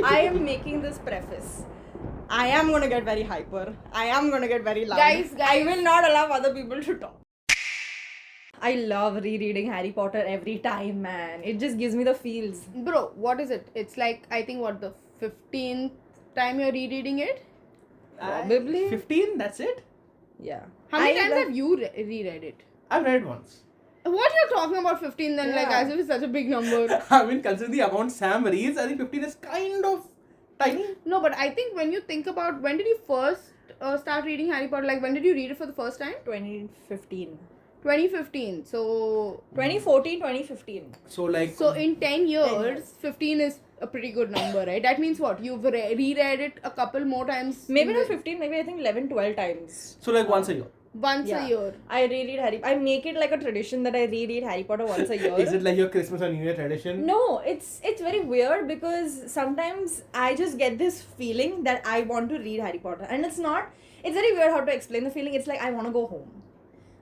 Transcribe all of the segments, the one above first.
I am making this preface. I am going to get very hyper. I am going to get very loud. Guys. I will not allow other people to talk. I love rereading Harry Potter every time, man. It just gives me the feels. Bro, what is it? It's like, I think, the 15th time you're rereading it? Probably. 15, that's it? Yeah. How many times have you reread it? I've read it once. What you're talking about 15 then, like, Yeah. as if it's such a big number. I mean, considering the amount Sam reads, I think 15 is kind of tiny. No, but I think when you think about, when did you first start reading Harry Potter? Like, when did you read it for the first time? 2015. 2015. So 2014, 2015. So in 10 years, 10 years. 15 is a pretty good number, right? That means what? You've reread it a couple more times. Maybe in not the- 15, maybe I think 11, 12 times. once a year. Once a year. I reread I make it like a tradition that I reread Harry Potter once a year. Is it like your Christmas or New Year tradition? No, it's very weird because sometimes I just get this feeling that I want to read Harry Potter, and it's very weird how to explain the feeling. It's like I want to go home.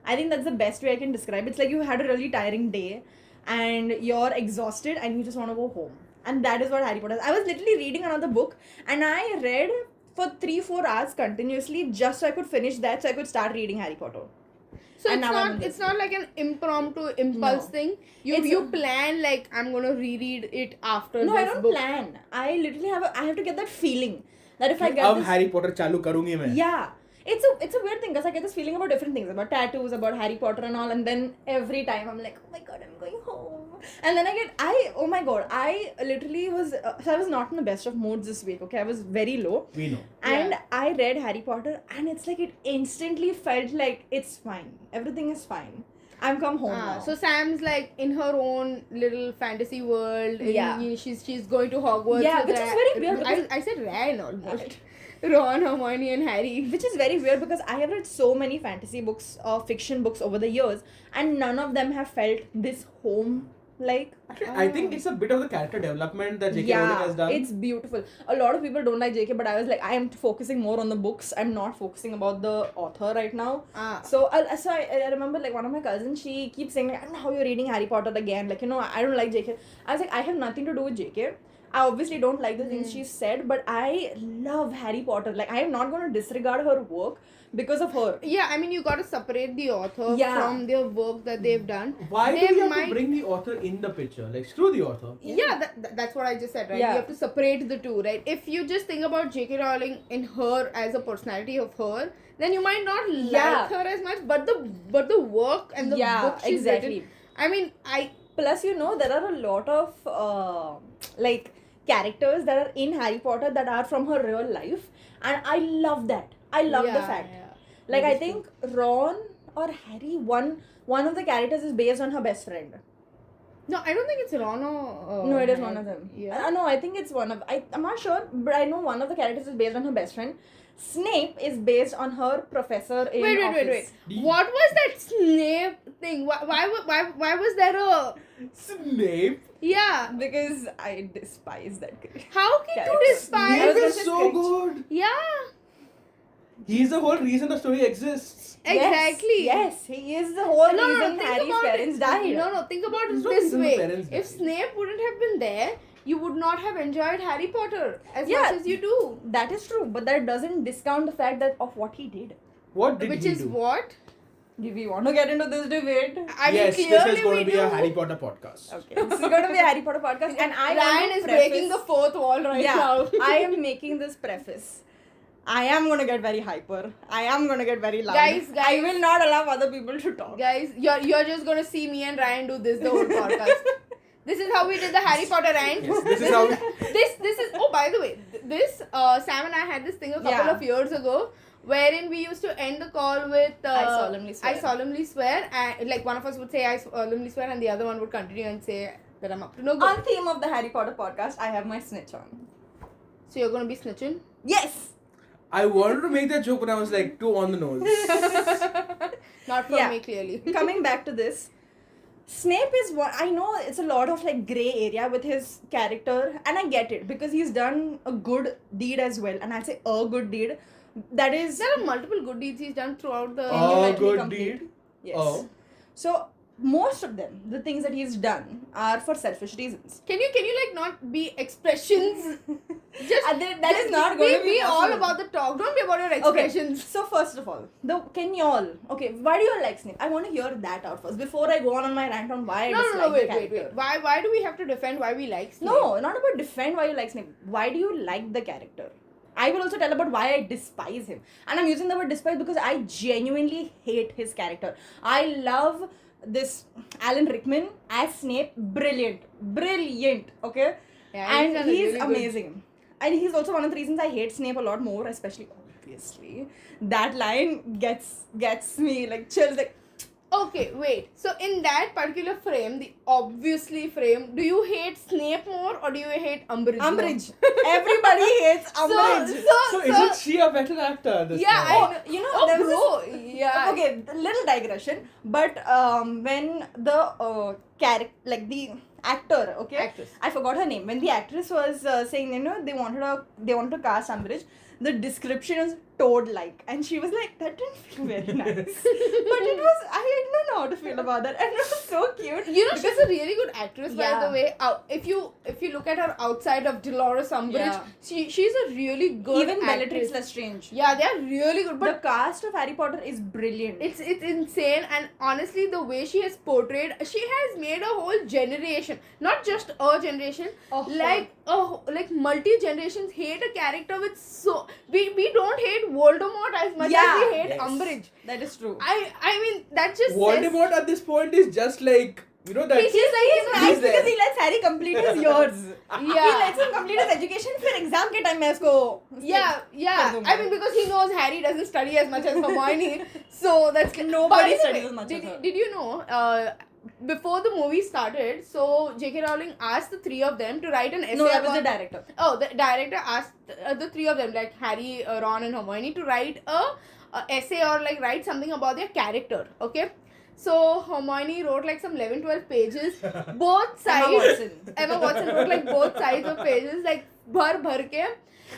I think that's the best way I can describe it. It's like you had a really tiring day and you're exhausted and you just want to go home. And that is what Harry Potter is. I was literally reading another book and I read for 3-4 hours continuously just so I could finish that, so I could start reading Harry Potter. So And now I'm in it's this. not like an impromptu impulse No. thing. It's You a- plan, like, I'm gonna reread it after No, this I don't book. plan. I literally I have to get that feeling that if I get अब this, Harry Potter चालू करूंगी मैं. yeah, it's a weird thing because I get this feeling about different things, about tattoos, about Harry Potter and all, and then every time I'm like, oh my god, I'm going home, and then oh my god, I literally was so I was not in the best of moods this week. Okay, I was very low. We know. And Yeah. I read Harry Potter, and it's like it instantly felt like it's fine. Everything is fine. I'm come home now. So Sam's like in her own little fantasy world. Yeah. She's going to Hogwarts. Yeah, with which is very weird because- I said Ron almost. Ron, Hermione, and Harry. Which is very weird because I have read so many fantasy books or fiction books over the years, and none of them have felt this home like. Actually, I think it's a bit of the character development that J.K. Rowling has done. It's beautiful. A lot of people don't like JK, but I was like, I am focusing more on the books. I'm not focusing about the author right now. So I remember like one of my cousins, she keeps saying like, I don't know how you're reading Harry Potter again. Like, I don't like JK. I was like, I have nothing to do with JK. I obviously don't like the things she said, but I love Harry Potter. Like, I am not going to disregard her work because of her. Yeah, I mean, you got to separate the author Yeah. from their work that they've done. Why They do you have might- to bring the author in the picture? Like, screw the author. Yeah, that's what I just said, right? Yeah. You have to separate the two, right? If you just think about J.K. Rowling in her as a personality of her, then you might not Yeah. like her as much, but the work and the book she's exactly. written. I mean, Plus, there are a lot of like characters that are in Harry Potter that are from her real life, and I love that. I love the fact. Yeah. Like, That I is true. think Ron or Harry, one of the characters is based on her best friend. No, I don't think it's Ron or... No, it is one of them. Yeah. No, I think it's one of... I'm not sure, but I know one of the characters is based on her best friend. Snape is based on her professor in Wait. Office. What was that Snape thing? Why was there a... Snape? Yeah. Because I despise that guy. How can you Character. despise... I was Snape gonna is say so cringe. good. Yeah. He's the whole reason the story exists. Exactly. Yes, he is the whole No, reason think Harry's about parents it. died. No, think about There's it no this reason the way. parents If died. Snape wouldn't have been there, you would not have enjoyed Harry Potter as Yeah. much as you do. That is true, but that doesn't discount the fact that of what he did. What did Which he is do? what? Do we want to get into this debate? I mean, Yes, clearly this is going we to be do. a Harry Potter podcast. Okay, this is going to be a Harry Potter podcast, and I want Ryan to is preface- breaking the fourth wall right yeah, now. I am making this preface. I am going to get very hyper. I am going to get very loud. Guys. I will not allow other people to talk. Guys, you're just gonna see me and Ryan do this the whole podcast. This is how we did the Harry Potter rant. Yes, this is how we- This is, oh, by the way, this Sam and I had this thing a couple Yeah. of years ago, wherein we used to end the call with I solemnly swear. I solemnly swear, and like one of us would say I solemnly swear, and the other one would continue and say that I'm up to no good. On theme of the Harry Potter podcast, I have my snitch on. So you're gonna be snitching? Yes! I wanted to make that joke, but I was like too on the nose. Not for Yeah. me, clearly. Coming back to this, Snape is what I know. It's a lot of like gray area with his character, and I get it because he's done a good deed as well, and I'll say a good deed. That is There are multiple good deeds he's done throughout the. Oh, let me good complete. deed. Yes. Oh. So most of them, the things that he's done, are for selfish reasons. Can you like not be expressions? That is not going to be all possible. about the talk. Don't be about your Okay, expressions. so first of all, can you all, why do you all like Snape? I want to hear that out first before I go on my rant on why I dislike the Wait. character. Why do we have to defend why we like Snape? No, not about defend why you like Snape. Why do you like the character? I will also tell about why I despise him. And I'm using the word despise because I genuinely hate his character. I love this Alan Rickman as Snape. Brilliant, okay? Yeah, And done he's really good. amazing. And he's also one of the reasons I hate Snape a lot more, especially obviously. That line gets me like chills, like Okay, wait. So in that particular frame, the obviously frame, do you hate Snape more or do you hate Umbridge? more? Umbridge. Everybody hates Umbridge. So isn't she a better actor? This Yeah, time? You know, Oh, there was bro. Yeah. okay, a little digression, but when the character, like the actor, okay, Actress. I forgot her name. When the actress was saying, they wanted to cast Umbridge, the description was toad-like, and she was like, that didn't feel very nice. But it was, I don't know how to feel about that, and it was so cute. You know, she's a really good actress, by Yeah. the way. If you look at her outside of Dolores Umbridge, Yeah. she's a really good Even actress. Bellatrix Lestrange. Yeah, they're really good. The But cast of Harry Potter is brilliant. it's insane, and honestly, the way she has portrayed, she has made a whole generation, not just a generation, like multi generations hate a character with so we don't hate Voldemort as much as we hate Yes. Umbridge. That is true. I mean that just Voldemort at this point is just like, you know, that He's nice he's there. because he lets Harry complete his years. He Yeah. lets him complete his education. फिर exam के time में उसको Yeah. कर दूंगा. I mean, because he knows Harry doesn't study as much as Hermione, so that's Nobody By the studies way, as much as her. Did you know? Before the movie started, so J.K. Rowling asked the three of them to write an essay. No, that was the about- director. Oh, the director asked the three of them, like Harry, Ron, and Hermione, to write a essay or like write something about their character. Okay. So Hermione wrote like some 11-12 pages, both sides. Emma Watson. Emma Watson wrote like both sides of pages, like bhar ke.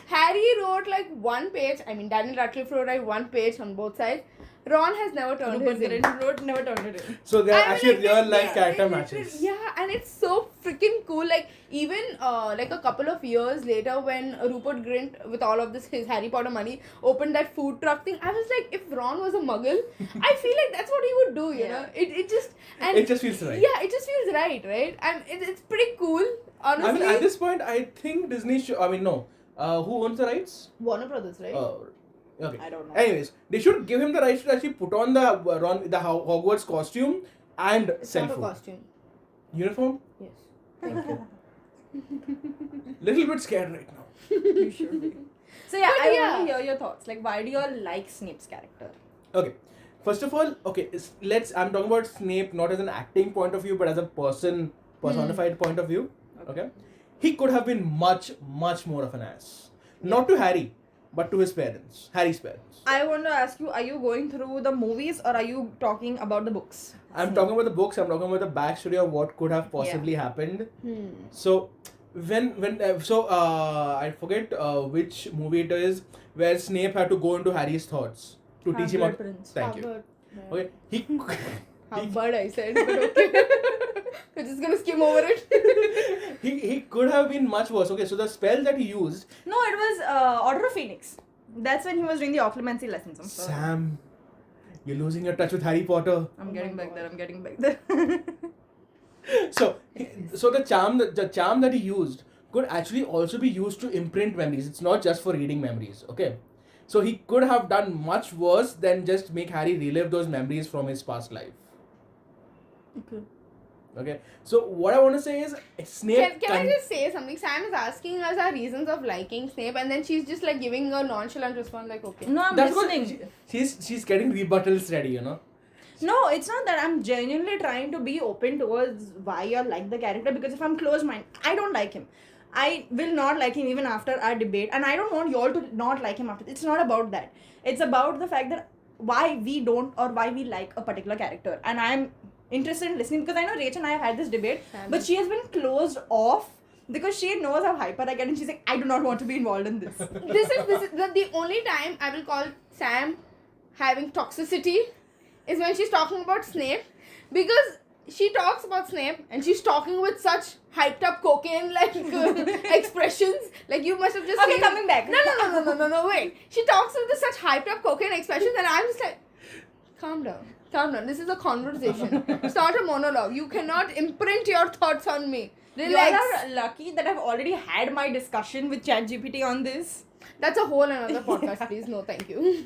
Harry wrote like one page. I mean, Daniel Radcliffe wrote like one page on both sides. Ron has never turned Rupert his in. Grint wrote, never turned it in. So they're I mean, actually like, real life yeah, character like, matches. Yeah, and it's so freaking cool. Like even like a couple of years later, when Rupert Grint, with all of his Harry Potter money, opened that food truck thing, I was like, if Ron was a Muggle, I feel like that's what he would do. You know, it just and It just feels right. yeah, it just feels right, and it's pretty cool. Honestly, I mean, at this point, I think Disney should. I mean, no. Who owns the rights? Warner Brothers, right? Okay. I don't know. Anyways, they should give him the rights to actually put on the Hogwarts costume and It's sell not a food. costume. Uniform? Yes. Thank you. Little bit scared right now. You should be. So yeah, But I yeah. want to hear your thoughts. Like, why do you all like Snape's character? Okay. First of all, okay, I'm talking about Snape not as an acting point of view, but as a personified point of view. Okay. He could have been much, much more of an ass. Not to Harry, but to his parents. Harry's parents. I want to ask you, are you going through the movies or are you talking about the books? I'm talking about the books. I'm talking about the backstory of what could have possibly happened. So I forget which movie it is where Snape had to go into Harry's thoughts to teach him. Half-Blood Prince. Thank you. Harvard. Okay, he Harvard, I said, but okay. We're just gonna skim over it. he could have been much worse. Okay, so the spell that he used, No, it was Order of Phoenix. That's when he was doing the occlumency lessons. I'm sorry. Sam, you're losing your touch with Harry Potter. I'm Oh getting my back God. there. I'm getting back there. So the charm that he used could actually also be used to imprint memories. It's not just for reading memories. Okay, so he could have done much worse than just make Harry relive those memories from his past life. Okay, so what I want to say is Snape. Can I just say something? Sam is asking us our reasons of liking Snape, and then she's just like giving a nonchalant response, like, okay. No, I'm That's listening. what she's getting rebuttals ready, you know. No, it's not that. I'm genuinely trying to be open towards why you like the character, because if I'm closed minded, I don't like him. I will not like him even after our debate, and I don't want you all to not like him after. It's not about that. It's about the fact that why we don't or why we like a particular character. And I'm interested in listening because I know Rach and I have had this debate, but she has been closed off because she knows how hyper I get, and she's like, I do not want to be involved in this. This is the only time I will call Sam having toxicity is when she's talking about Snape, because she talks about Snape and she's talking with such hyped up cocaine like expressions. Like you must have just Okay, seen. coming back. No, wait. She talks with such hyped up cocaine expressions and I'm just like, calm down. This is a conversation. It's not a monologue. You cannot imprint your thoughts on me. You Relax. all are lucky that I've already had my discussion with ChatGPT on this. That's a whole another podcast, please. No, thank you.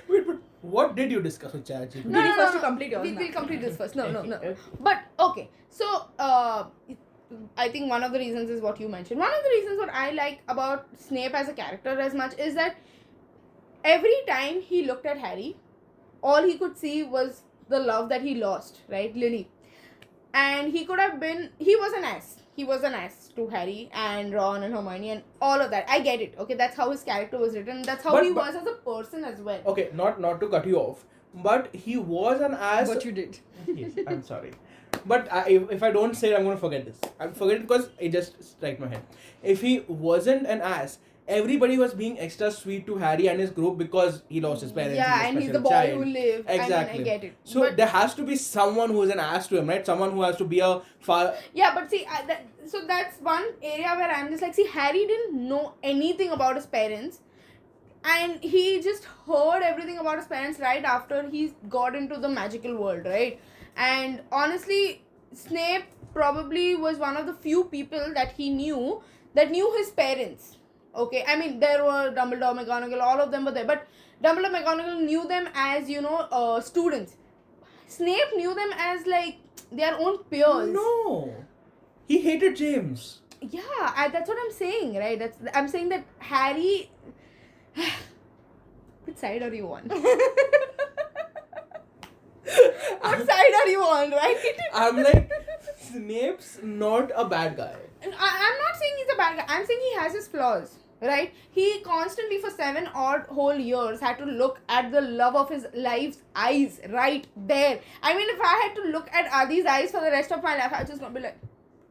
Wait, but what did you discuss with ChatGPT? No, you first to complete yours We'll now. complete this first. No. Okay. But okay, so I think one of the reasons is what you mentioned. One of the reasons what I like about Snape as a character as much is that every time he looked at Harry, all he could see was the love that he lost, right, Lily, and he was an ass. He was an ass to Harry and Ron and Hermione and all of that. I get it. Okay, that's how his character was written. That's how he was as a person as well. Okay, not to cut you off, but he was an ass. What you did. Yes, I'm sorry. But if I don't say it, I'm going to forget this. I'll forget it because it just struck my head. If he wasn't an ass, everybody was being extra sweet to Harry and his group because he lost his parents. Yeah, and he's the boy child. who lived. Exactly. I mean, I get it. So But- there has to be someone who is an ass to him, right? Someone who has to be a yeah, but see, so that's one area where I'm just like, see, Harry didn't know anything about his parents. And he just heard everything about his parents right after he got into the magical world, right? And honestly, Snape probably was one of the few people that he knew that knew his parents. Okay, I mean, there were Dumbledore, McGonagall, all of them were there. But Dumbledore, McGonagall knew them as, students. Snape knew them as, like, their own peers. No. He hated James. Yeah, that's what I'm saying, right? I'm saying that Harry... Which side are you on? What side are you on, right? I'm like, Snape's not a bad guy. I'm not saying he's a bad guy. I'm saying he has his flaws, right? He constantly for 7 odd whole years had to look at the love of his life's eyes right there. I mean, if I had to look at Adi's eyes for the rest of my life, I'd just gonna be like,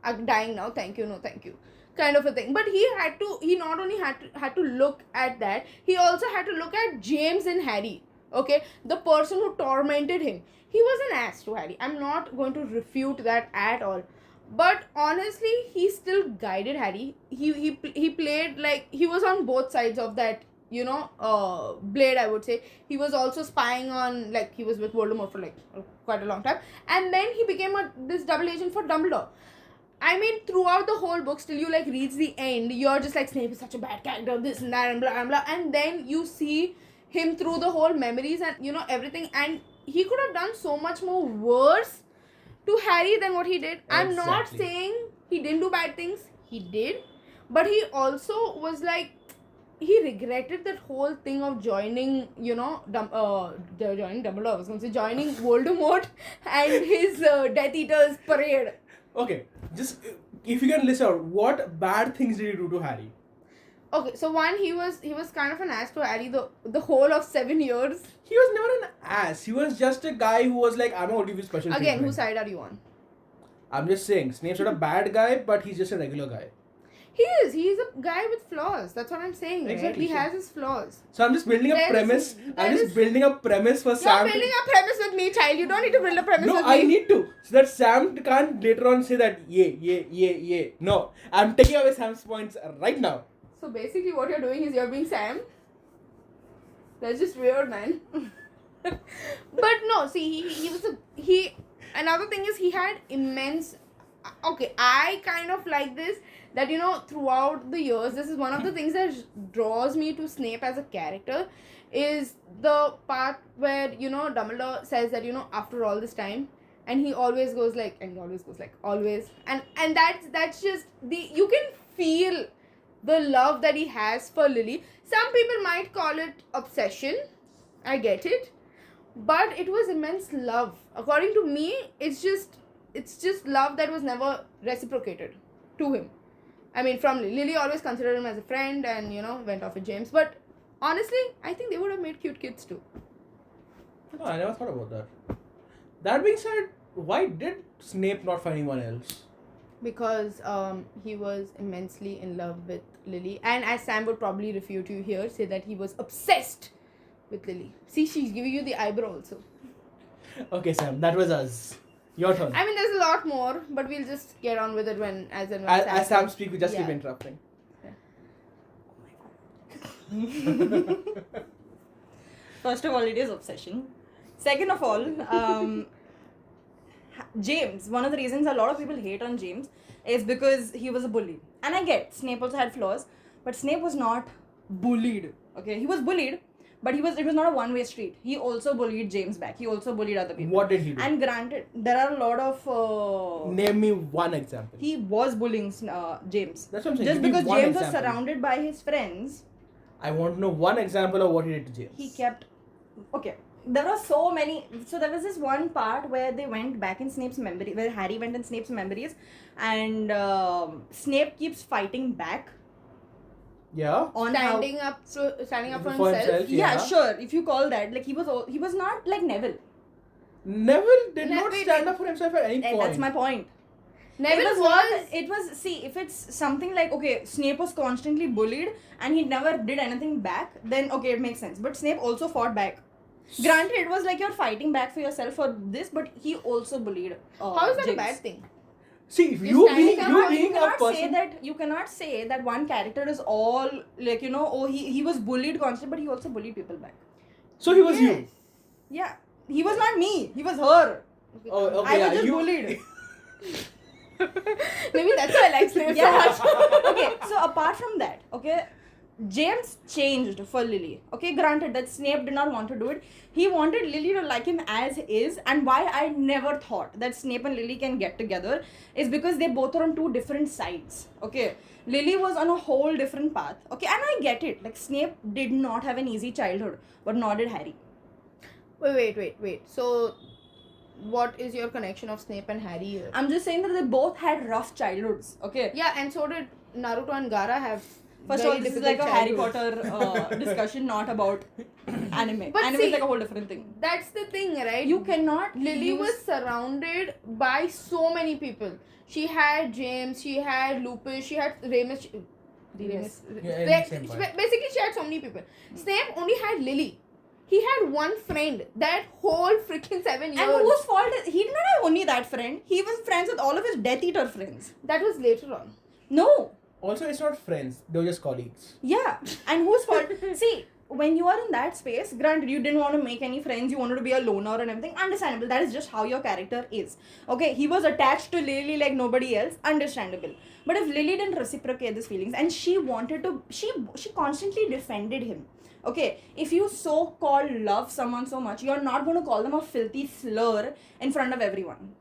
I'm dying now, thank you, no thank you, kind of a thing. But he not only had to look at that, he also had to look at James and Harry, okay, the person who tormented him. He was an ass to Harry. I'm not going to refute that at all. But honestly, he still guided Harry. He played like he was on both sides of that, blade, I would say. He was also spying on, like, he was with Voldemort for like quite a long time, and then he became this double agent for Dumbledore. I mean, throughout the whole book, till you like reach the end, you're just like, Snape is such a bad character, this and that and blah and blah, and then you see him through the whole memories and everything, and he could have done so much more worse to Harry than what he did. I'm not Exactly. saying he didn't do bad things. He did, but he also was like, he regretted that whole thing of joining, joining Dumbledore. I was going to say joining Voldemort and his Death Eaters parade. Okay, just if you can list out what bad things did he do to Harry? Okay, so one, he was kind of an ass to Harry the whole of 7 years. He was never an ass. He was just a guy who was like, I'm going to give you special Again, treatment. whose side are you on? I'm just saying, Snape's not a bad guy, but he's just a regular guy. He is. He's a guy with flaws. That's what I'm saying. Right? Exactly, He so- has his flaws. So I'm just building a There is- premise. there I'm just is- building a premise for You're Sam. building a premise with me, child. You don't need to build a premise No, with I me. need to. So that Sam can't later on say that, yeah. No, I'm taking away Sam's points right now. So basically what you're doing is you're being Sam. That's just weird, man. But no, see, he another thing is he had immense, okay, I kind of like this, that throughout the years, this is one of the things that draws me to Snape as a character, is the part where Dumbledore says that after all this time, and he always goes like, always, and that's just you can feel the love that he has for Lily. Some people might call it obsession, I get it, but it was immense love. According to me, it's just love that was never reciprocated to him. I mean, from Lily always considered him as a friend and went off with James, but honestly, I think they would have made cute kids too. No, I never thought about that. That being said, why did Snape not find anyone else? Because he was immensely in love with Lily, and as Sam would probably refute you here, say that he was obsessed with Lily. See, she's giving you the eyebrow also. Okay, Sam, that was us. Your turn. I mean, there's a lot more, but we'll just get on with it when as and when. As Sam speaks, we just keep Yeah. interrupting. First of all, it is obsession. Second of all, James, one of the reasons a lot of people hate on James is because he was a bully. And I get Snape also had flaws, but Snape was not bullied. Okay, he was bullied, but it was not a one-way street. He also bullied James back. He also bullied other people. What did he do? And granted, there are a lot of Name me one example. he was bullying James. That's what I'm saying. Just Give me because one James was example. surrounded by his friends, I want to know one example of what he did to James. he kept. Okay, there are so many. So there was this one part where they went back in Snape's memory, where Harry went in Snape's memories, and Snape keeps fighting back Yeah. on standing up for For himself. himself. Yeah, Yeah. sure. If you call that, like he was not like Neville. Neville did not Wait, stand wait. up for himself at any And point. that's my point. Neville It was. See, if it's something like okay, Snape was constantly bullied and he never did anything back, then okay, it makes sense. But Snape also fought back. Granted, it was like you're fighting back for yourself for this, but he also bullied. How is that James. a bad thing? See, if You're you standing being up, you you being a cannot say person. that you cannot say that one character is all like oh he was bullied constantly, but he also bullied people back. So he was you. Yeah, he was not me. He was her. Oh, okay. I yeah, was just you, bullied. Maybe that's why I like Snape so Yeah. much. Okay, so apart from that, okay, James changed for Lily. Okay, granted that Snape did not want to do it. He wanted Lily to like him as is, and why I never thought that Snape and Lily can get together is because they both are on two different sides. Okay, Lily was on a whole different path. Okay, and I get it. Like Snape did not have an easy childhood, but nor did Harry. Wait. So, what is your connection of Snape and Harry here? I'm just saying that they both had rough childhoods. Okay. Yeah, and so did Naruto and Gaara have. First of all, very this is difficult like a Harry childhoods. Potter discussion, not about anime. But Anime see, is like a whole different thing. That's the thing, right? You cannot. Lily use- was surrounded by so many people. She had James, she had Lupus, she had Remus. Remus. Yeah, same point. Basically, she had so many people. Snape only had Lily. He had one friend that whole freaking 7 years. And whose fault is he did not have only that friend. He was friends with all of his Death Eater friends. That was later on. No. Also, it's not friends. They were just colleagues. Yeah. And whose fault? See, when you are in that space, granted you didn't want to make any friends, you wanted to be a loner and everything. Understandable. That is just how your character is. Okay, he was attached to Lily like nobody else. Understandable. But if Lily didn't reciprocate these feelings and she wanted to, she constantly defended him. Okay, if you so-called love someone so much, you're not going to call them a filthy slur in front of everyone.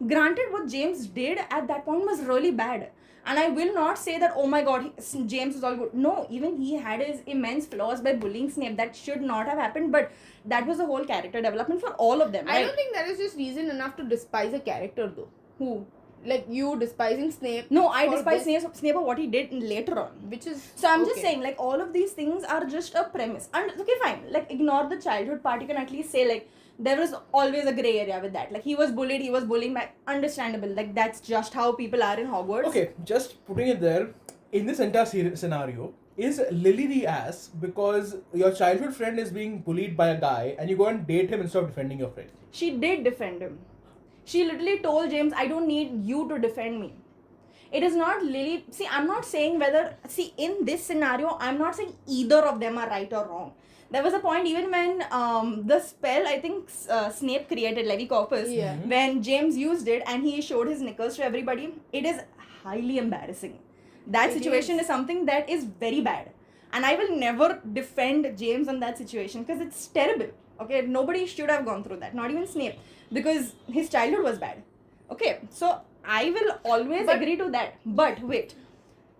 Granted, what James did at that point was really bad. And I will not say that, oh my god, James is all good. No, even he had his immense flaws by bullying Snape. That should not have happened, but that was the whole character development for all of them, I right? don't think that is just reason enough to despise a character though. Who? Like you despising Snape. No, I for despise this, Snape for what he did later on. Which is. So I'm just okay. saying, like, all of these things are just a premise. And, okay, fine. Like, ignore the childhood part. You can at least say, like, there was always a grey area with that. Like, he was bullying back. Understandable. Like, that's just how people are in Hogwarts. Okay, just putting it there, in this entire scenario, is Lily the ass because your childhood friend is being bullied by a guy and you go and date him instead of defending your friend? She did defend him. She literally told James, I don't need you to defend me. It is not Lily. See, I'm not saying whether... See, in this scenario, I'm not saying either of them are right or wrong. There was a point even when the spell, I think Snape created, Levi Corpus, Yeah. when James used it and he showed his knickers to everybody, it is highly embarrassing. That It situation is. is something that is very bad. And I will never defend James on that situation because it's terrible. Okay, nobody should have gone through that, not even Snape, because his childhood was bad. Okay, so I will always But- agree to that. But wait,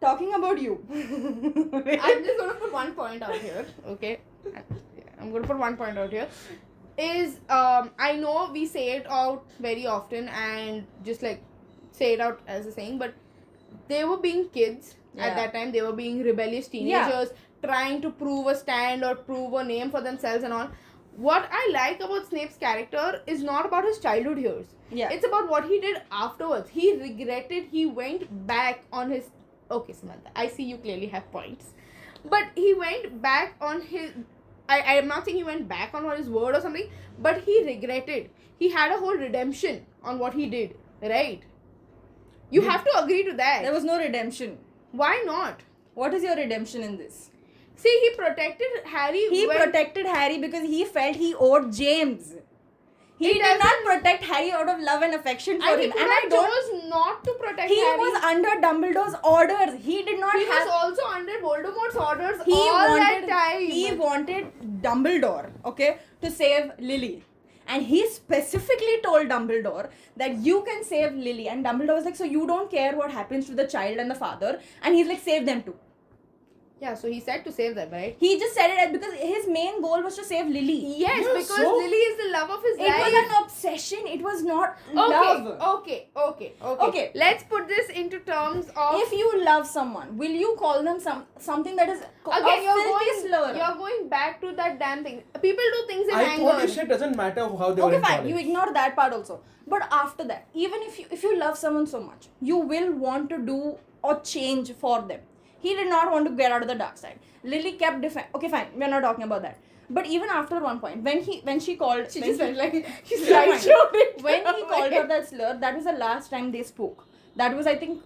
talking about you. I'm just gonna put one point out here, okay? I'm gonna put one point out here. Is I know we say it out very often and just like say it out as a saying, but they were being kids Yeah. at that time. They were being rebellious teenagers, trying to prove a stand or prove a name for themselves and all. What I like about Snape's character is not about his childhood years. Yeah. It's about what he did afterwards. He regretted. He went back on his. Okay, Samantha, I see you clearly have points, but he went back on his. I am not saying he went back on his word or something, but he regretted. He had a whole redemption on what he did, right? You have to agree to that. There was no redemption. Why not? What is your redemption in this? See, he protected Harry. He when- protected Harry because he felt he owed James. He It did not doesn't- protect Harry out of love and affection for and he him. could And I have don't. chose not to protect He Harry. was under Dumbledore's orders. He did not He was have. also under Voldemort's orders He all wanted. that time. He wanted Dumbledore, okay, to save Lily. And he specifically told Dumbledore that you can save Lily. And Dumbledore was like, so you don't care what happens to the child and the father? And he's like, save them too. Yeah, so he said to save them, right? He just said it because his main goal was to save Lily. Yes, Yeah, because so- Lily is the love of his It life. was an obsession. It was not love. Okay. Let's put this into terms of. If you love someone, will you call them something that is Again, a filthy slur? you're going back to that damn thing. People do things in I anger. thought this shit doesn't matter how they were Okay, in fine. college. You ignore that part also. But after that, even if you love someone so much, you will want to do or change for them. He did not want to get out of the dark side. Lily kept Okay, fine. We're not talking about that. But even after one point, when she called, She when just he- went like she's Yeah, right fine. showed it. when he called her that slur, that was the last time they spoke. That was, I think,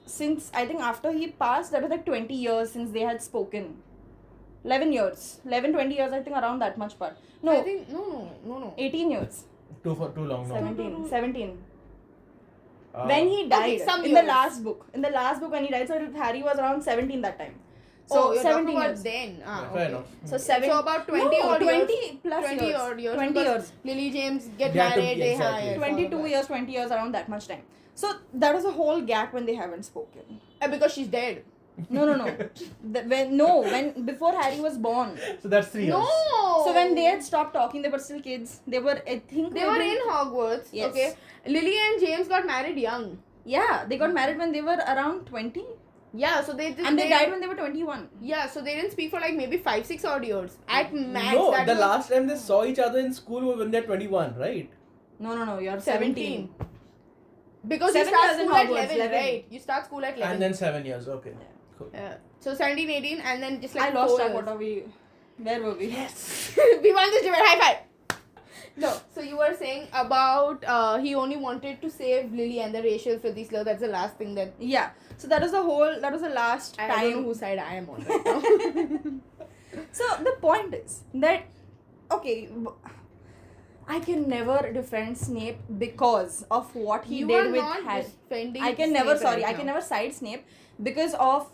after he passed, that was like 20 years since they had spoken. 11 years. 20 years, I think, around that much part. No, I think no. 18 years. Too long now. 17. Uh, When he died, some in the years. last book when he died, so Harry was around 17 that time. So So you're talking 17 about years. then. yeah, Okay. fair enough. So 7. So about 20 odd 20 years. plus 20 years. odd years. 20 because years. Lily James get They had to- married. They exactly. hire 22 years, 20 years, around that much time. So that was a whole gap when they haven't spoken. Because she's dead. No. When before Harry was born. So that's 3 years. No. So when they had stopped talking, they were still kids. They were, I think, They were in Hogwarts. Yes. Okay. Lily and James got married young. Yeah, they got married when they were around 20, Yeah, so they just and they died when they were 21. Yeah, so they didn't speak for like maybe 5-6 odd years at max. No, that the was last time they saw each other in school was when they're 21, right? No, you're 17. Because 7 you start years in school at Hogwarts, 11, 11. right? You start school at 11. And then 7 years, okay. Yeah. Cool. Yeah. So 17, 18, and then just like I lost 4 track. years. What are we? Where were we? We won this debate. High five. No, so you were saying about he only wanted to save Lily and the racial filthy slur. That's the last thing that Yeah. So that was the last I don't know time. whose side I am on right now. So the point is that, okay, I can never defend Snape because of what he You did are with not Harry. defending I can never, Snape sorry, right I can now. never side Snape because of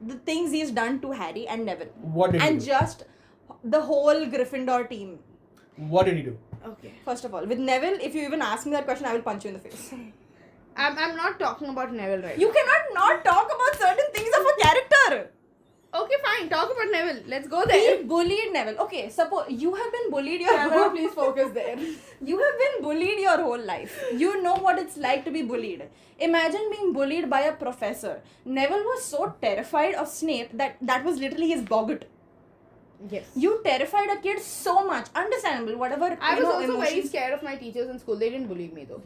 the things he's done to Harry and Neville. What did he And do? just the whole Gryffindor team. What did he do? Okay. First of all, with Neville, if you even ask me that question, I will punch you in the face. I'm not talking about Neville right You cannot not talk about certain things of a character. now. Okay, fine. Talk about Neville. Let's go He there. bullied Neville. Okay, suppose you have been bullied your Camera, whole please focus there. You have been bullied your whole life. You know what it's like to be bullied. Imagine being bullied by a professor. Neville was so terrified of Snape that was literally his boggart. Yes. You terrified a kid so much. Understandable, whatever. I you was know, also very emotions. scared of my teachers in school. They didn't bully me though.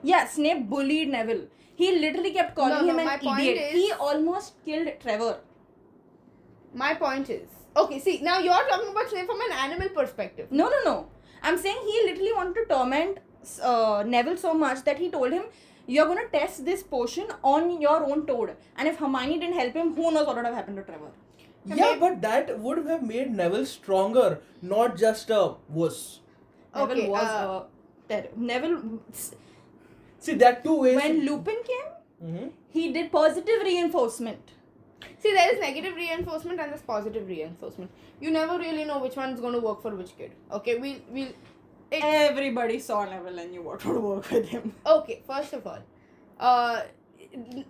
Yeah, Snape bullied Neville. He literally kept calling No, him my an point idiot. is- He almost killed Trevor. My point is, okay, see, now you're talking about Snape from an animal perspective. No. I'm saying he literally wanted to torment Neville so much that he told him, you're going to test this potion on your own toad. And if Hermione didn't help him, who knows what would have happened to Trevor. Yeah, but that would have made Neville stronger, not just a wuss. Neville Okay, was Neville, See, that two ways. when Lupin came, Mhm. he did positive reinforcement. See, there is negative reinforcement and there's positive reinforcement. You never really know which one's going to work for which kid. Okay, Everybody saw Neville and knew what would work with him. Okay, first of all,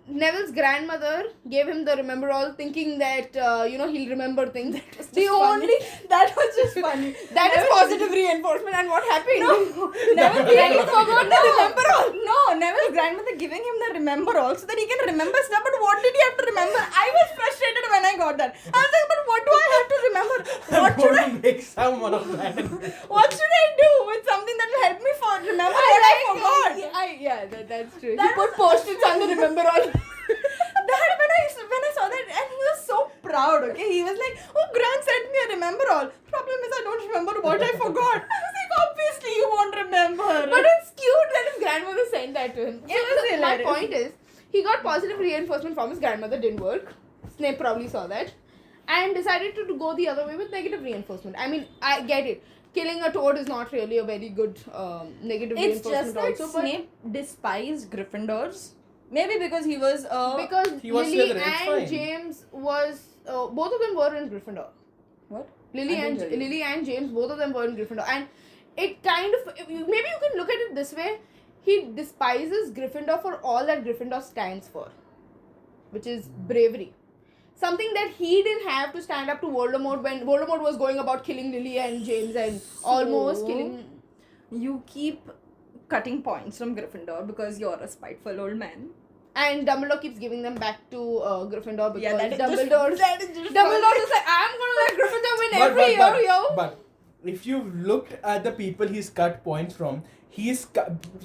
Neville's grandmother gave him the remember all, thinking that he'll remember things. That was just funny. That was just funny. That is positive reinforcement, and what happened? No, Neville He forgot to remember all. No, Neville's grandmother giving him the remember all so that he can remember stuff. But what did he have to remember? I was frustrated when I got that. I was like, but what do I have to remember? What I'm should going to make someone of that. What should I do with something that will help me remember what I forgot? That's true. That He put was- post-its on the remember all. That when I saw that, and he was so proud. Okay, he was like, "Oh, Gran sent me a remember all." Problem is, I don't remember what I forgot. I was like, obviously you won't remember. But it's cute that his grandmother sent that to him. Yeah, it was My hilarious. point is, he got positive reinforcement from his grandmother, didn't work. Snape probably saw that. And decided to go the other way with negative reinforcement. I mean, I get it. Killing a toad is not really a very good negative It's reinforcement just that also. Snape despised Gryffindors. Maybe because he was Because He was Lily Slytherin, it's and fine. James was... both of them were in Gryffindor. what? Lily I and didn't tell you. Lily and James, both of them were in Gryffindor, and it kind of, maybe you can look at it this way: he despises Gryffindor for all that Gryffindor stands for, which is bravery. Something that he didn't have to stand up to Voldemort when Voldemort was going about killing Lily and James and almost So, killing. You keep cutting points from Gryffindor because you're a spiteful old man. And Dumbledore keeps giving them back to Gryffindor because Yeah, that is Dumbledore. that is just Dumbledore is like, I'm gonna let Gryffindor win every year, yo. But if you've looked at the people he's cut points from,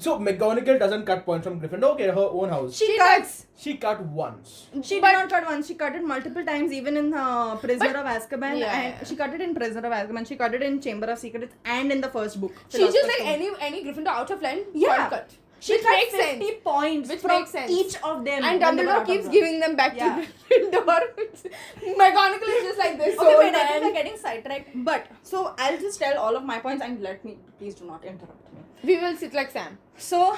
so McGonagall doesn't cut points from Gryffindor. Okay, her own house. She cuts. She cut once. She But- did not cut once. She cut it multiple times, even in Prisoner of Azkaban. Yeah, and yeah. she cut it in Prisoner of Azkaban. She cut it in Chamber of Secrets and in the first book. She's just Philosopher's like Stone. any Gryffindor out of line, Yeah. cut. She Which cut makes 50 sense. points Which from makes sense. each of them. And when they were Dumbledore out of keeps the- giving them back Yeah. to Gryffindor. McGonagall is just like this. Okay, So wait, I think we're getting sidetracked. But, so I'll just tell all of my points and let me, please do not interrupt me. we will sit like Sam. So,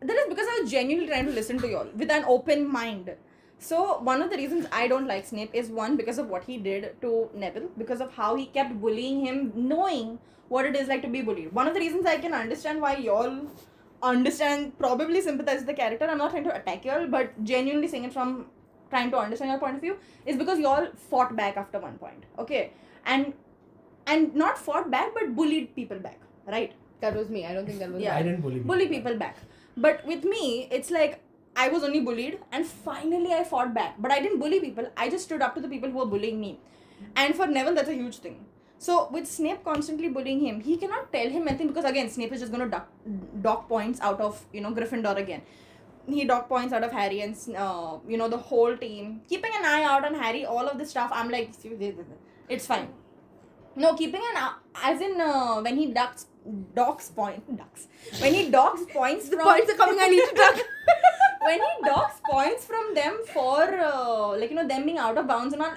that is because I was genuinely trying to listen to y'all with an open mind. So, one of the reasons I don't like Snape is one, because of what he did to Neville, because of how he kept bullying him, knowing what it is like to be bullied. One of the reasons I can understand why y'all understand, probably sympathize with the character. I'm not trying to attack y'all, but genuinely saying it from trying to understand your point of view is because y'all fought back after one point. Okay? And not fought back, but bullied people back. Right? That was me. I don't think that was Yeah. I didn't bully Bully people back. But with me, it's like I was only bullied and finally I fought back. But I didn't bully people. I just stood up to the people who were bullying me. And for Neville, that's a huge thing. So with Snape constantly bullying him, he cannot tell him anything because again, Snape is just going to dock points out of, Gryffindor again. He dock points out of Harry and, the whole team. Keeping an eye out on Harry, all of this stuff, I'm like, it's fine. No, keeping an eye, as in when he docks points The from points are coming, I need to duck. when he docks points from them for them being out of bounds and all,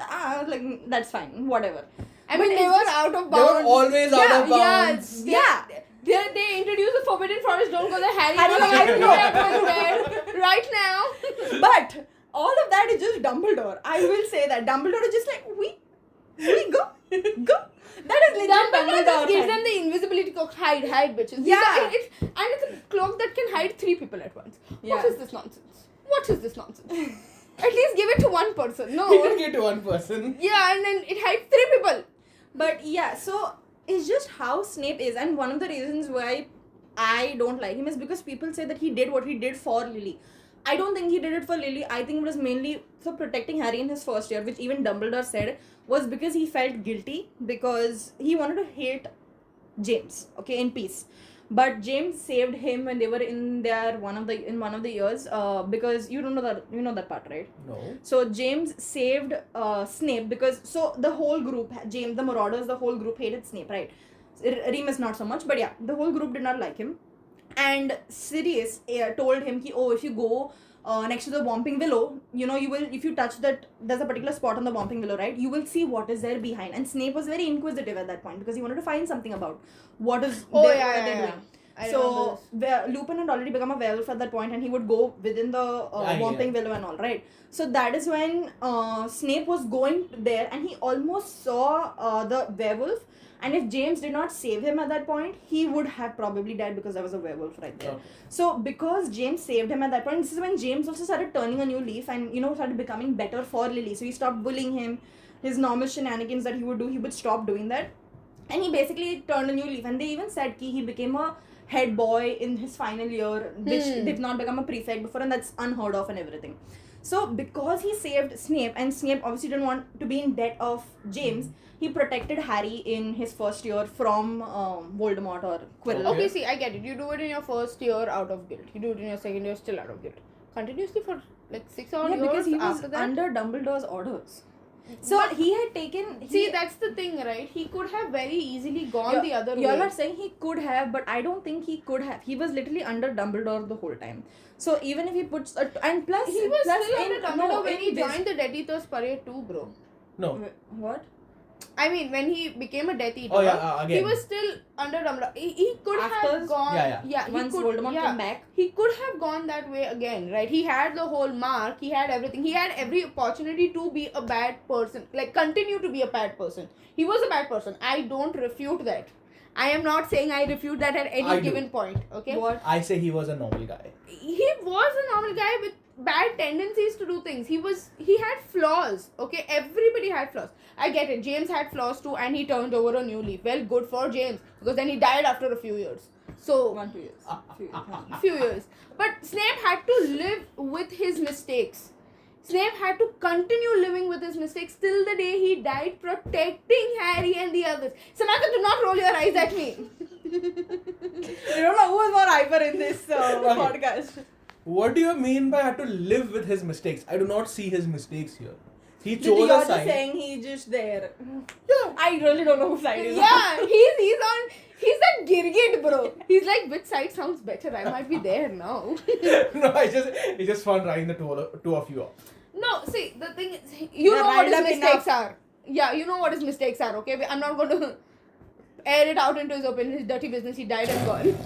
that's fine, whatever. I mean, But they it's were just- out of They were bounds. always out of bounds. Yeah. They introduced the Forbidden Forest. Don't go there, Harry. Harry, was like, I I don't know. know where right now. But all of that is just Dumbledore. I will say that Dumbledore is just like we go. That is legit Dumbledore just Dumbledore. gives them the invisibility cloak. Hide, bitches. Yeah. It's a cloak that can hide 3 people at once. Yeah. What is this nonsense? At least give it to one person. No. He didn't get to one person. Yeah, and then it hides 3 people. But yeah, so it's just how Snape is, and one of the reasons why I don't like him is because people say that he did what he did for Lily. I don't think he did it for Lily. I think it was mainly for protecting Harry in his first year, which even Dumbledore said was because he felt guilty because he wanted to hate James, okay, in peace. But James saved him when they were in one of the years, because you know that part, right? No. So James saved Snape because the whole group, James, the Marauders, the whole group hated Snape, right? Remus not so much, but yeah, the whole group did not like him. And Sirius told him, if you go next to the Whomping Willow, you will, if you touch that, there's a particular spot on the Whomping Willow, right? You will see what is there behind. And Snape was very inquisitive at that point because he wanted to find something about what is Oh, there, yeah, what are they yeah, doing. I So Lupin had already become a werewolf at that point, and he would go within the Whomping Willow and all, right? So that is when Snape was going there, and he almost saw the werewolf. And if James did not save him at that point, he would have probably died because there was a werewolf right there. Okay. So because James saved him at that point, this is when James also started turning a new leaf and started becoming better for Lily. So he stopped bullying him. His normal shenanigans that he would do, he would stop doing that. And he basically turned a new leaf. And they even said he became a head boy in his final year, which did not become a prefect before, and that's unheard of and everything. So because he saved Snape, and Snape obviously didn't want to be in debt of James, he protected Harry in his first year from Voldemort or Quirrell. Okay, see, I get it. You do it in your first year out of guilt. You do it in your second year still out of guilt. Continuously for like 6 odd Yeah, years because he was after that. under Dumbledore's orders. So But- he had taken. See, that's the thing, right? He could have very easily gone the other way. You're not saying he could have, but I don't think he could have. He was literally under Dumbledore the whole time. So even if he puts and plus He was plus still in, under Dumbledore no, when in he this- joined the Death Eaters parade too, bro. No. What? I mean, when he became a Death Eater, Oh, yeah, again. he was still under Dumbledore. He could After- have gone. Yeah. he Once could, Voldemort came back. he could have gone that way again, right? He had the whole mark. He had everything. He had every opportunity to be a bad person, like continue to be a bad person. He was a bad person. I don't refute that. I am not saying I refute that at any I do. given point. Okay. What? I say he was a normal guy. He was a normal guy with bad tendencies to do things. He had flaws. Okay, everybody had flaws. I get it. James had flaws too, and he turned over a new leaf. Well, good for James, because then he died after a few years. So 1-2 years. few years. But Snape had to live with his mistakes. Snape had to continue living with his mistakes till the day he died, protecting Harry and the others. Samantha, do not roll your eyes at me. You don't know who is more hyper in this podcast. What do you mean by had to live with his mistakes? I do not see his mistakes here. He You're chose a just side. saying he's just there. Yeah. I really don't know whose side is. Yeah, he's that Girgit, bro. He's like, which side sounds better? I might be there now. No, it's just fun writing the two of you off. No, see, the thing is, you They're know what his riled up mistakes are. Yeah, you know what his mistakes are, okay? I'm not going to air it out into his dirty business. He died and gone.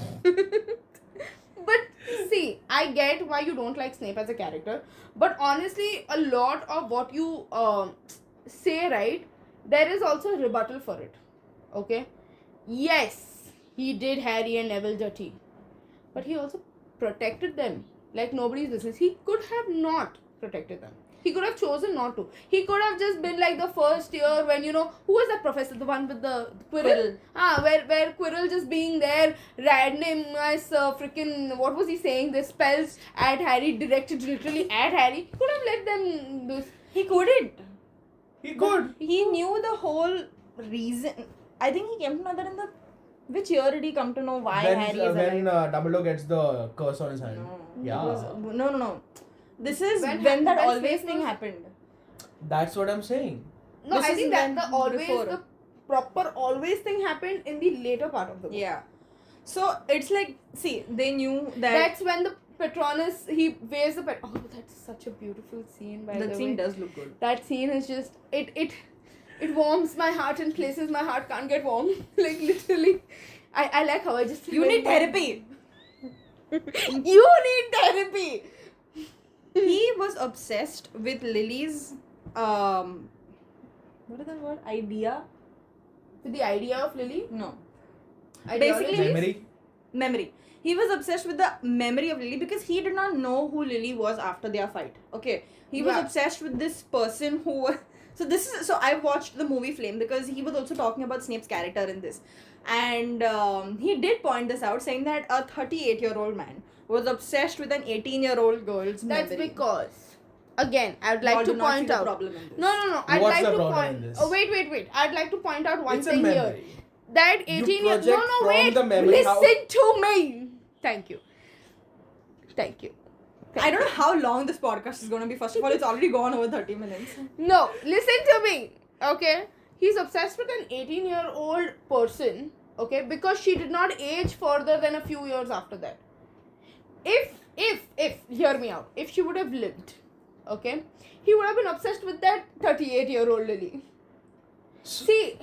But see, I get why you don't like Snape as a character. But honestly, a lot of what you say, right, there is also a rebuttal for it. Okay? Yes, he did Harry and Neville dirty. But he also protected them like nobody's business. He could have not protected them. He could have chosen not to. He could have just been like the first year when, who was that professor? The one with the Quirrell. Where Quirrell just being there, random as freaking, what was he saying? The spells at Harry, directed literally at Harry. He could have let them do. He couldn't. He could. He knew the whole reason. I think he came to know that in the. Which year did he come to know why Harry is when alive? Dumbledore gets the curse on his hand. No. Yeah. It was, no. This is When when that when always Snape thing was- happened. That's what I'm saying. No, This I is think that when the always, before. the proper always thing happened in the later part of the book. Yeah. So it's like, see, they knew that That's when the Patronus, he wears the oh, that's such a beautiful scene, by the that scene way. does look good. That scene is just, it warms my heart in places my heart can't get warm. Like, literally. I like how I just... You need therapy. You need therapy! He was obsessed with Lily's what is that word? Idea? With the idea of Lily? No. Ideology? Basically- Memory. Memory. He was obsessed with the memory of Lily because he did not know who Lily was after their fight. Okay. He was Yeah. obsessed with this person who so I watched the movie Flame because he was also talking about Snape's character in this. And he did point this out, saying that a 38-year-old man was obsessed with an 18-year-old girl's That's memory. because, again, I would like Y'all to do not see point the out. problem in this. No. I'd What's like the to problem point. in this? Oh, wait. I'd like to point out one It's a thing here. memory. That You 18 years. project No, from wait. the memory how- Listen to me. Thank you. I don't know how long this podcast is going to be. First of all, it's already gone over 30 minutes. No, listen to me. Okay? He's obsessed with an 18-year-old person. Okay? Because she did not age further than a few years after that. If, hear me out. If she would have lived, okay? He would have been obsessed with that 38-year-old Lily. See,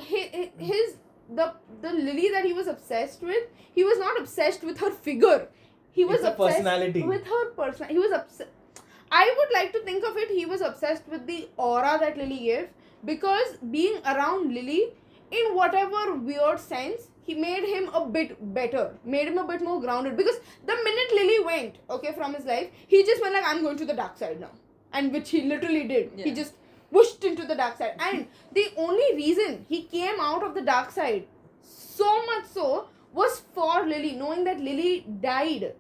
the Lily that he was obsessed with, he was not obsessed with her figure. He was It's a obsessed personality. with her personality. He was obsessed. I would like to think of it, he was obsessed with the aura that Lily gave, because being around Lily, in whatever weird sense, he made him a bit better, made him a bit more grounded. Because the minute Lily went, okay, from his life, he just went like, I'm going to the dark side now. And which he literally did. He Yeah. just whooshed into the dark side. And the only reason he came out of the dark side, so much so, was for Lily, knowing that Lily died.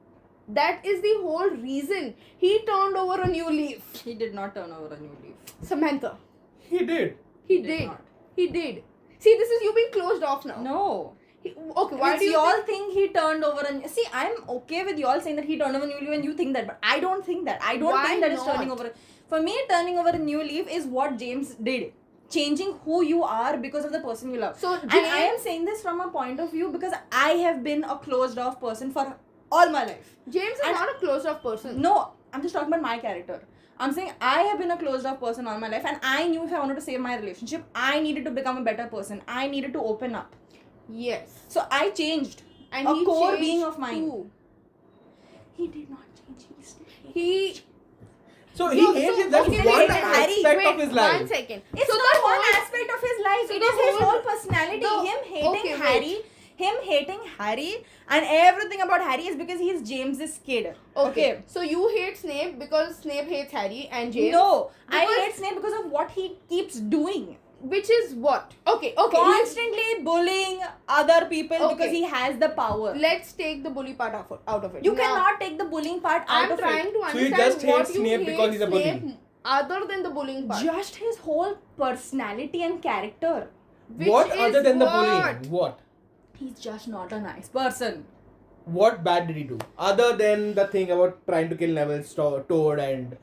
That is the whole reason he turned over a new leaf. He did not turn over a new leaf. Samantha. He did. He Did did. not. He did. See, this is you being closed off now. No. Okay, why It's do you y'all think he turned over a... See, I'm okay with y'all saying that he turned over a new leaf and you think that, but I don't think that. I don't Why think that is not? turning over... For me, turning over a new leaf is what James did. changing who you are because of the person you love. So, and I am James- saying this from a point of view because I have been a closed off person for all my life. James is And- not a closed off person. No, I'm just talking about my character. I'm saying I have been a closed off person all my life, and I knew if I wanted to save my relationship, I needed to become a better person. I needed to open up. Yes. So I changed. And A he core changed being of mine. too. He did not change. He. So he No, hates so- it. That's okay, one wait, aspect wait, of his life. 1 second. It's So not the one whole- aspect of his life. so It the is his whole- whole personality. No, Him hating okay, wait. Harry. Him hating Harry, and everything about Harry is because he's James's kid. Okay. So you hate Snape because Snape hates Harry and James. No, I Because- hate Snape because of what he keeps doing. Which is what? Okay. Constantly bullying other people Okay. because he has the power. Let's take the bully part out of it. You Now, cannot take the bullying part out I'm of trying it. to So understand you just hate what you Snape hate because he's a bully. Snape other than the bullying part. Just his whole personality and character. Which What is other than the what? bullying? What? He's just not a nice person. What bad did he do? Other than the thing about trying to kill Neville's Toad and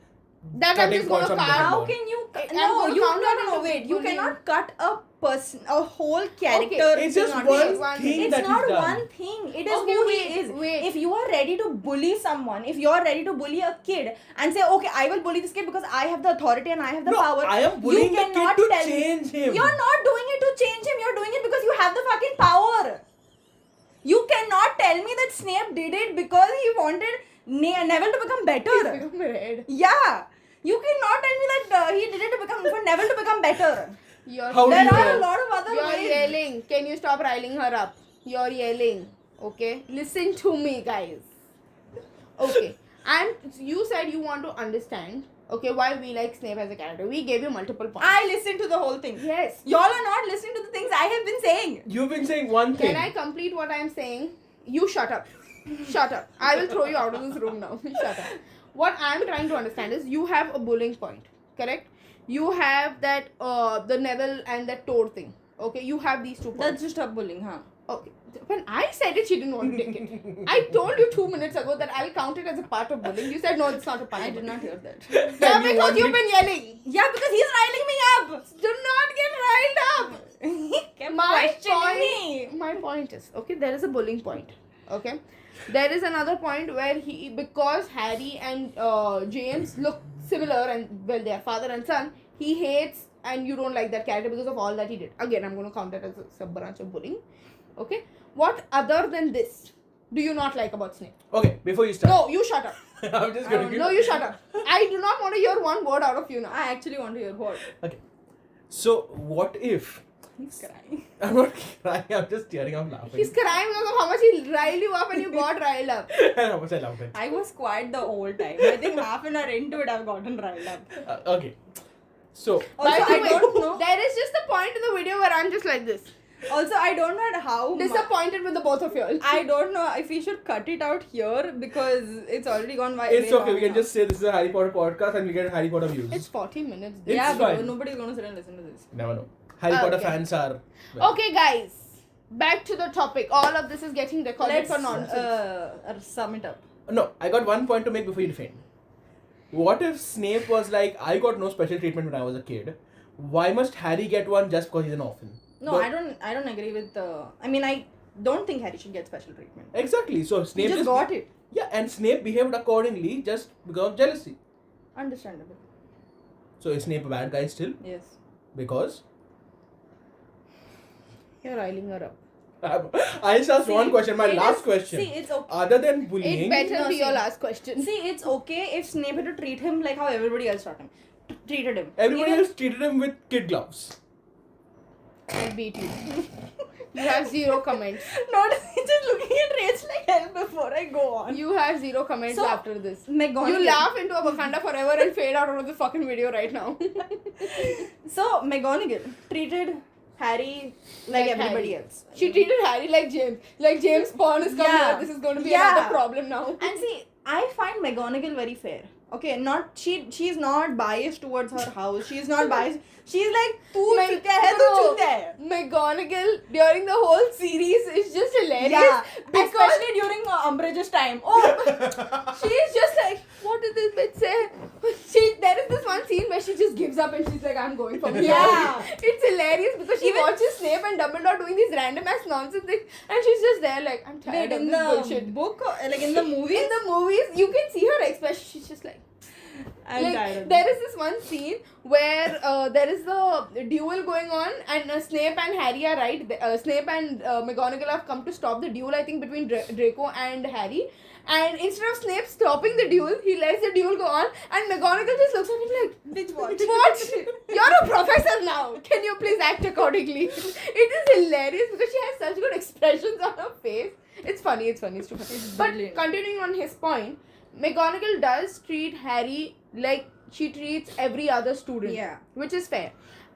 That I'm cutting just gonna cords on cut. Dumbledore. How can you? I'm No, gonna you count that no, as a wait. You bullying. cannot cut a whole character. It's just thing one onto it. thing It's that not he's done. one thing. It is Okay, who wait, he is. wait. If you are ready to bully someone, if you are ready to bully a kid and say, okay, I will bully this kid because I have the authority and I have the No, power. I am bullying you the kid cannot to tell me- change him. You're not doing it to change him. You're doing it because you have the fucking power. You cannot tell me that Snape did it because he wanted Neville to become better. He's become red. Yeah. You cannot tell me that he did it to become for Neville to become better. You're How do There you are know? a lot of other You're ways. yelling. Can you stop riling her up? You're yelling. Okay? Listen to me, guys. Okay. And you said you want to understand, okay, why we like Snape as a character. We gave you multiple points. I listened to the whole thing. Yes. Y'all are not listening to the things I have been saying. You've been saying one thing. Can I complete what I'm saying? You shut up. Shut up. I will throw you out of this room now. Shut up. What I'm trying to understand is you have a bullying point, correct? You have that the Neville and that Toad thing. Okay, you have these 2 points. That's just a bullying, huh? Okay. When I said it, she didn't want to take it. I told you 2 minutes ago that I'll count it as a part of bullying. You said no, it's not a part. I of did bullying. not hear that. Yeah, And you because want you've me- been yelling. Yeah, because he's riling me up. Do not get riled up. He kept My questioning me. point, my point is, okay, there is a bullying point. Okay, there is another point where because Harry and James look similar and well, they are father and son. He hates and you don't like that character because of all that he did. Again, I'm going to count that as a sub branch of bullying. Okay, what other than this do you not like about Snape? Okay, before you start. No, you shut up. I'm just going to No, you shut up. I do not want to hear one word out of you now. I actually want to hear what. Okay. So, what if... He's crying. I'm not crying, I'm just tearing up laughing. He's crying because of how much he riled you up and you got riled up. And how much I loved it. I was quiet the whole time. I think half an hour into it, I've gotten riled up. Okay. So, Also, By the I way, don't know. There is just a point in the video where I'm just like this. Also, I don't know how. Disappointed with the both of you all. I don't know if we should cut it out here because it's already gone by. it's way okay, we long can now. just say this is a Harry Potter podcast and we get Harry Potter views. It's 40 minutes. It's Yeah, but fine. nobody's gonna sit and listen to this. Never know. Harry Potter Okay. fans are... Okay, guys. Back to the topic. All of this is getting recorded Let's for nonsense. sum it up. No, I got one point to make before you defend. What if Snape was like, I got no special treatment when I was a kid. Why must Harry get one just because he's an orphan? No, But- I don't agree with I mean, I don't think Harry should get special treatment. Exactly. So Snape He just got it. Yeah, and Snape behaved accordingly just because of jealousy. Understandable. So is Snape a bad guy still? Yes. Because You're riling her up. I just asked one See, question. My it last is- question. See, it's okay. Other than It bullying, better No, be your see. last question. See, it's okay if Snape had to treat him like how everybody else treated him. everybody Even- else treated him with kid gloves. I beat you. You have 0 comments. Not just looking at Rach like hell before I go on. You have 0 comments So, after this. McGonagall. You laugh into a Wakanda forever and fade out of the fucking video right now. So McGonagall treated Harry like everybody Harry. else. She treated Harry like James. Like James Spawn is coming Yeah. here. This is going to be Yeah. another problem now. And see, I find McGonagall very fair. Okay, not she's not biased towards her house. She's not biased. She's like, तू Meg- चुतिया है, तू bro, चुतिया है. McGonagall during the whole series is just hilarious. Yeah, because especially during Umbridge's time. Oh, she's just like, what did this bitch say? There is this one scene where she just gives up and she's like, I'm going from here. Yeah. It's hilarious because she watches Snape and Dumbledore doing these random ass nonsense things and she's just there like, I'm tired wait, of in this the bullshit. book, like in the movies, In the movies, you can see her expression. She's just like, I'm tired of there is this one scene where there is the duel going on and Snape and Harry are right. Snape and McGonagall have come to stop the duel, I think, between Draco and Harry. And instead of Snape stopping the duel, he lets the duel go on and McGonagall just looks at him like, Bitch, what? what? You're a professor now. Can you please act accordingly? It is hilarious because she has such good expressions on her face. It's funny, it's too funny. But brilliant. continuing on his point, McGonagall does treat Harry like she treats every other student. Yeah. Which is fair.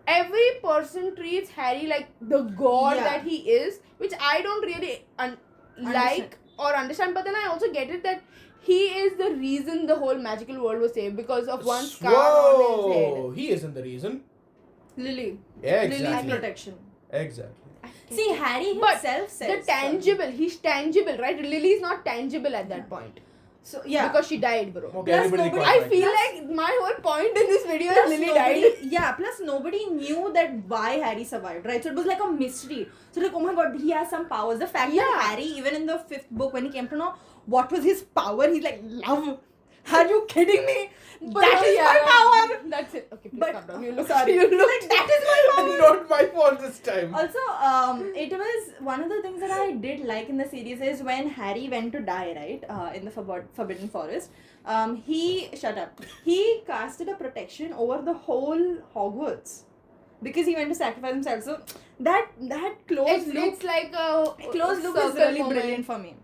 Every person treats Harry like the god Yeah. that he is, which I don't really like or understand. But then I also get it that he is the reason the whole magical world was saved because of one scar on his head. Whoa, he isn't the reason. Lily. Yeah, Lily's exactly. protection. Exactly. See, Harry But himself says The tangible, he's tangible, right? Lily is not tangible at that point. So yeah. Because she died, bro. Okay, Plus everybody nobody- quite I right. feel like my whole point in this video Plus is Lily nobody, died. yeah, plus nobody knew that why Harry survived, right? So it was like a mystery. So like, oh my god, he has some powers. The fact Yeah. that Harry, even in the 5th book, when he came to know what was his power, he's like, love. Are you kidding me? That is my power. That's it. Okay, please But calm down. You look sorry, You look like that is my power. Not my fault this time. Also, it was one of the things that I did like in the series is when Harry went to die, right, in the Forbidden Forest. He casted a protection over the whole Hogwarts because he went to sacrifice himself. So that close look, It's like a close look is circle really moment. brilliant for me.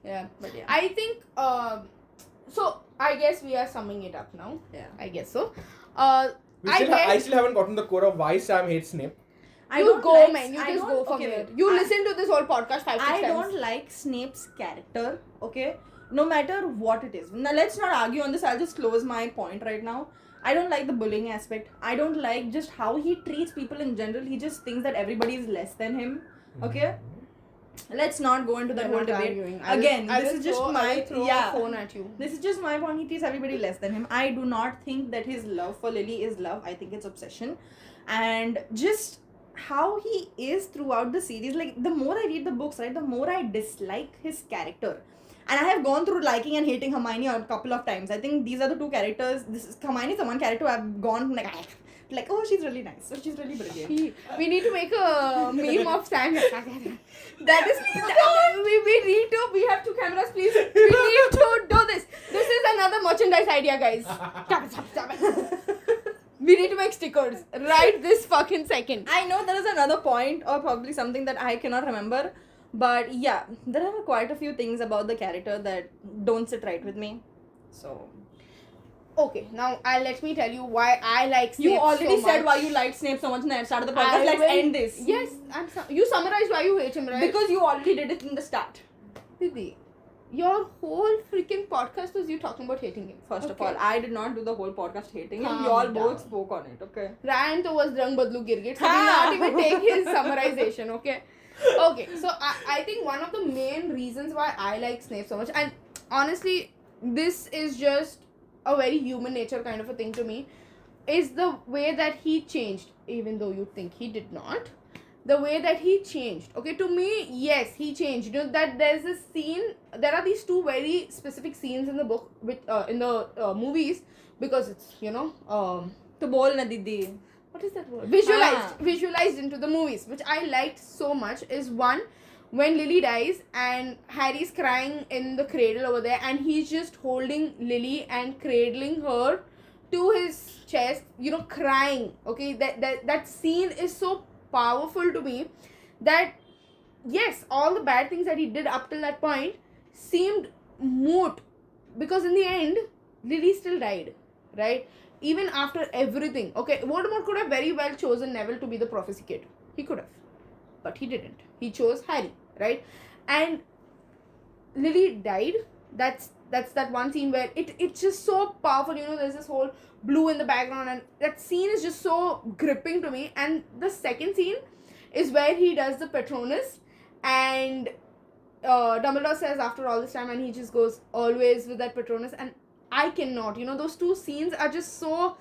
Yeah. But yeah, I think, so I guess we are summing it up now. yeah. I guess so. I I still haven't gotten the core of why Sam hates Snape. I You don't go, like, man. You I just don't- go from okay, here. wait. You I- listen to this whole podcast 5-6 I times. don't like Snape's character, okay? No matter what it is. Now, let's not argue on this. I'll just close my point right now. I don't like the bullying aspect. I don't like just how he treats people in general. He just thinks that everybody is less than him, okay? Let's not go into that We're whole not debate. arguing. Again, I this will is just throw- I my will throw yeah. a phone at you. This is just my point. He treats everybody less than him. I do not think that his love for Lily is love. I think it's obsession. And just how he is throughout the series, like the more I read the books, right, the more I dislike his character. And I have gone through liking and hating Hermione a couple of times. I think these are the two characters. Hermione is the one character I've gone like, oh, she's really nice. Oh, she's really brilliant. We need to make a meme of Sam. That is we have 2 cameras, please. We need to do this. This is another merchandise idea, guys. Stop it. We need to make stickers right this fucking second. I know there is another point or probably something that I cannot remember. But yeah, there are quite a few things about the character that don't sit right with me. So Okay, now let me tell you why I like Snape you already so said much. why you liked Snape so much in the start of the I podcast. Let's will- end this. Yes, you summarized why you hate him, right? Because you already did it in the start. Didi, your whole freaking podcast was you talking about hating him. First of Okay. all, I did not do the whole podcast hating him. Calm You all down. both spoke on it, okay? Ryan was Rang Badlu Girgit. So we not even take his summarization, okay? Okay, so I think one of the main reasons why I like Snape so much, and honestly, this is just a very human nature kind of a thing to me, is the way that he changed, even though you think he did not. The way that he changed. Okay, to me, yes, he changed. You know that there's a scene. There are these 2 very specific scenes in the book, with in the movies, because it's To bol na didi. what is that word? Visualized into the movies, which I liked so much, is one when Lily dies and Harry's crying in the cradle over there and he's just holding Lily and cradling her to his chest, crying. Okay, that scene is so powerful to me that yes, all the bad things that he did up till that point seemed moot, because in the end Lily still died, right? Even after everything. Okay, Voldemort could have very well chosen Neville to be the prophecy kid. He could have. But he didn't. He chose Harry, right? And Lily died, That's that one scene where it's just so powerful. You know, there's this whole blue in the background, and that scene is just so gripping to me. And the second scene is where he does the Patronus, and Dumbledore says after all this time, and he just goes always with that Patronus, and I cannot. You know, those two scenes are just so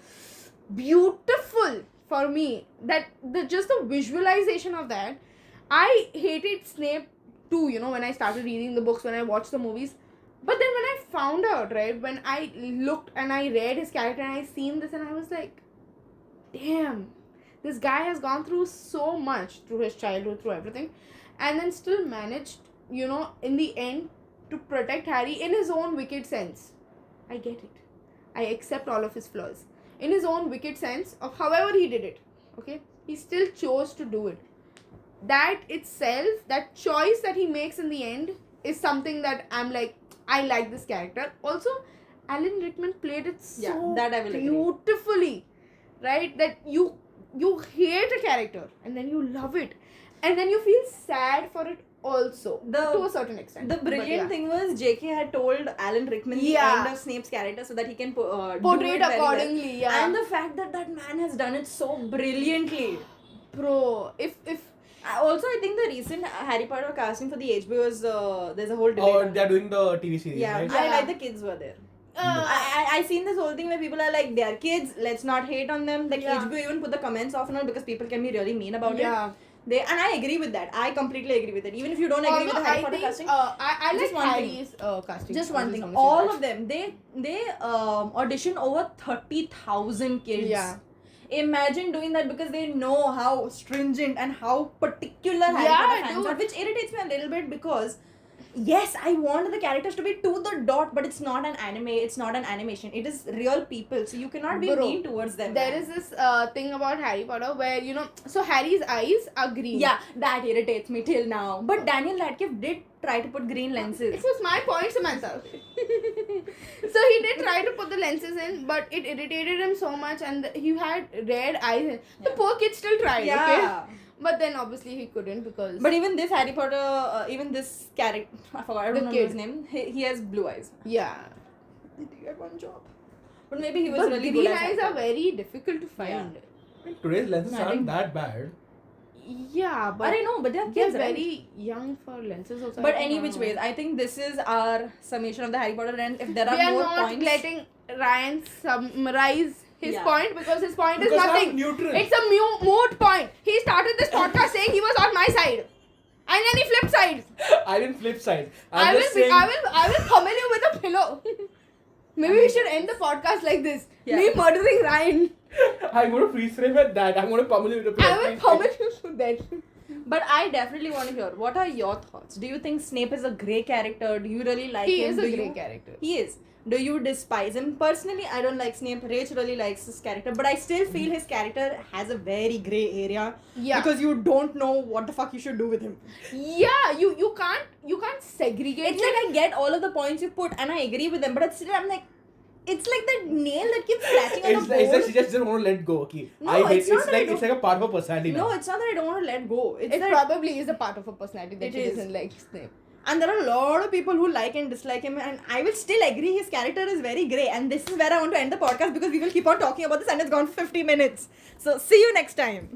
beautiful for me that just the visualization of that. I hated Snape too, you know, when I started reading the books, when I watched the movies. But then when I found out, right, when I looked and I read his character and I seen this, and I was like, damn, this guy has gone through so much through his childhood, through everything, and then still managed, you know, in the end to protect Harry in his own wicked sense. I get it. I accept all of his flaws. In his own wicked sense of however he did it, okay? He still chose to do it. That itself, that choice that he makes in the end is something that I'm like, I like this character. Also, Alan Rickman played it so that I will agree. beautifully, right? That you hate a character and then you love it, and then you feel sad for it also, to a certain extent. The brilliant thing was JK had told Alan Rickman the end of Snape's character so that he can portray it accordingly. Well. And the fact that man has done it so brilliantly, bro. If also, I think the recent Harry Potter casting for the HBO's there's a whole debate. Oh, they're doing the TV series, right? I like the kids were there. I seen this whole thing where people are like, they are kids, let's not hate on them. Like HBO even put the comments off and all because people can be really mean about it. And I agree with that. I completely agree with it. Even if you don't agree with the Harry Potter casting, I like Harry's casting. Just one thing. All of them, they audition over 30,000 kids. Yeah. Imagine doing that because they know how stringent and how particular Harry Potter fans are, which irritates me a little bit because yes, I want the characters to be to the dot, but it's not an anime, it's not an animation, it is real people, so you cannot be mean towards them. There is this thing about Harry Potter where, you know, so Harry's eyes are green. Yeah, that irritates me till now. But Daniel Radcliffe did try to put green lenses. It was my point, Samantha. So he did try to put the lenses in, but it irritated him so much, and he had red eyes. The poor kid still tried, okay? But then obviously he couldn't because... But even this Harry Potter, even this character, I forgot, I don't know his name, he has blue eyes. Yeah. Did he get one job? But maybe he was really good at green eyes are very difficult to find. Yeah. Today's lenses aren't that bad. Yeah, but... I don't know, but they're kids, very young for lenses also. But any which ways, I think this is our summation of the Harry Potter, and if there are more points... We are not letting Ryan summarize his point because his point is because nothing. I'm neutral. It's a moot point. He started this podcast saying he was on my side, and then he flipped sides. I didn't flip sides. I will pummel you with a pillow. Maybe we should end the podcast like this. Me murdering Ryan. I'm going to freeze frame at that. I'm going to pummel you with a pillow. I will pummel you to death. But I definitely want to hear, what are your thoughts? Do you think Snape is a grey character? Do you really like him? He is a grey character. He is. Do you despise him? Personally, I don't like Snape. Rach really likes his character, but I still feel his character has a very grey area. Yeah. Because you don't know what the fuck you should do with him. Yeah, you can't segregate. It's like I get all of the points you put and I agree with them, but still I'm like, it's like that nail that keeps scratching on the board. It's like she just doesn't want to let go. Okay. No, it's like a part of her personality now. No, it's not that I don't want to let go. It probably is a part of her personality that she doesn't like Snape. And there are a lot of people who like and dislike him, and I will still agree his character is very grey. And this is where I want to end the podcast because we will keep on talking about this and it's gone 50 minutes. So see you next time.